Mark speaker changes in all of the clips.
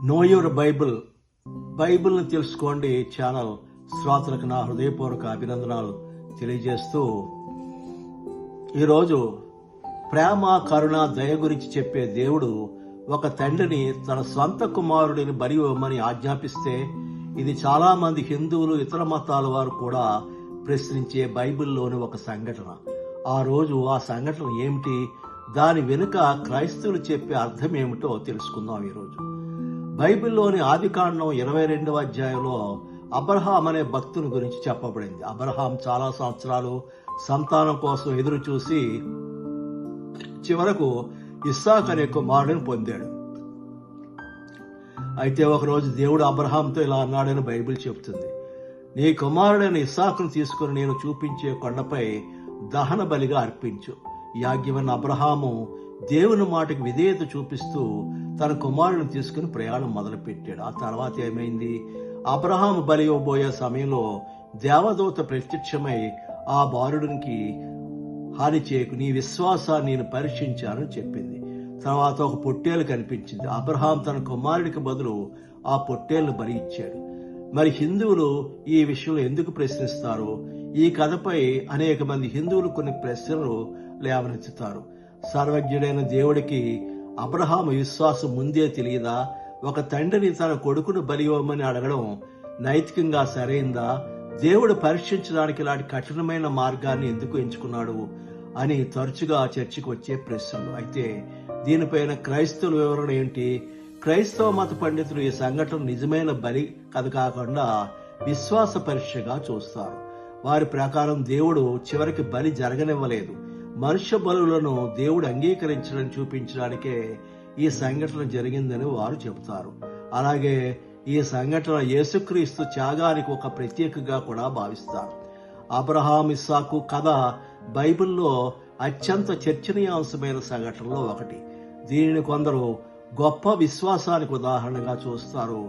Speaker 1: No your బైబిల్ని తెలుసుకోండి channel శ్రోతలకు నా హృదయపూర్వక అభినందనాలు తెలియజేస్తూ ఈరోజు ప్రేమ కరుణ దయ గురించి చెప్పే దేవుడు ఒక తండ్రిని తన స్వంత కుమారుడిని బలి ఇవ్వమని ఆజ్ఞాపిస్తే ఇది చాలా మంది హిందువులు ఇతర మతాల వారు కూడా ప్రశ్నించే బైబిల్లోని ఒక సంఘటన. ఆ రోజు ఆ సంఘటన ఏమిటి, దాని వెనుక క్రైస్తవులు చెప్పే అర్థం ఏమిటో తెలుసుకుందాం. ఈరోజు బైబిల్లోని ఆదికాండం 22వ అధ్యాయంలో అబ్రహాం అనే భక్తుని గురించి చెప్పబడింది. అబ్రహాం చాలా సంవత్సరాలు సంతానం కోసం ఎదురు చూసి చివరకు ఇస్సాకు అనే కుమారుడిని పొందాడు. అయితే ఒకరోజు దేవుడు అబ్రహాంతో ఇలా అన్నాడని బైబిల్ చెబుతుంది, నీ కుమారుడైన ఇస్సాకును తీసుకుని నేను చూపించే కొండపై దహన బలిగా అర్పించు. ఈ ఆజ్ఞమైన అబ్రహాము దేవుని మాటకి విధేయత చూపిస్తూ తన కుమారుడిని తీసుకుని ప్రయాణం మొదలుపెట్టాడు. ఆ తర్వాత ఏమైంది, అబ్రహాము బలి ఇవ్వబోయే సమయంలో దేవదూత ప్రత్యక్షమై ఆ బాలుడికి హాని చేయకు, నీ విశ్వాసాన్ని నేను పరీక్షించానని చెప్పింది. తర్వాత ఒక పొట్టేలు కనిపించింది. అబ్రహాం తన కుమారుడికి బదులు ఆ పొట్టేలును బలి ఇచ్చాడు. మరి హిందువులు ఈ విషయంలో ఎందుకు ప్రశ్నిస్తారు? ఈ కథపై అనేక మంది హిందువులు కొన్ని ప్రశ్నలు లేవనెత్తుతారు. సర్వజ్ఞుడైన దేవుడికి అబ్రహాము విశ్వాసం ముందే తెలియదా? ఒక తండ్రిని తన కొడుకును బలి ఇవ్వమని అడగడం నైతికంగా సరైందా? దేవుడు పరీక్షించడానికి ఇలాంటి కఠినమైన మార్గాన్ని ఎందుకు ఎంచుకున్నాడు అని తరచుగా చర్చకు వచ్చే ప్రశ్నలు. అయితే దీనిపైన క్రైస్తవుల వివరణ ఏంటి? క్రైస్తవ మత పండితులు ఈ సంఘటన నిజమైన బలి కథ కాకుండా విశ్వాస పరీక్షగా చూస్తారు. వారి ప్రకారం దేవుడు చివరికి బలి జరగనివ్వలేదు, మనుష్య బలులను దేవుడు అంగీకరించడం చూపించడానికే ఈ సంఘటన జరిగిందని వారు చెబుతారు. అలాగే ఈ సంఘటన యేసుక్రీస్తు త్యాగానికి ఒక ప్రత్యేకగా కూడా భావిస్తారు. అబ్రహాం ఇస్సాకు కథ బైబిల్లో అత్యంత చర్చనీయాంశమైన సంఘటనలో ఒకటి. దీనిని కొందరు గొప్ప విశ్వాసానికి ఉదాహరణగా చూస్తారు,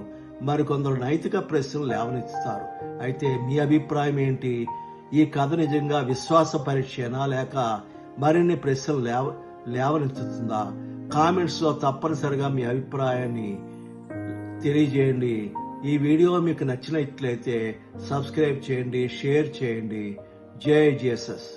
Speaker 1: మరికొందరు నైతిక ప్రశ్నలు లేవనెత్తుతారు. అయితే మీ అభిప్రాయం ఏంటి? ఈ కథ నిజంగా విశ్వాస పరీక్షనా లేక మరిన్ని ప్రశ్నలు లేవనెత్తుతుందా? కామెంట్స్ లో తప్పనిసరిగా మీ అభిప్రాయాన్ని తెలియజేయండి. ఈ వీడియో మీకు నచ్చినట్లయితే సబ్స్క్రైబ్ చేయండి, షేర్ చేయండి. జై జీసస్.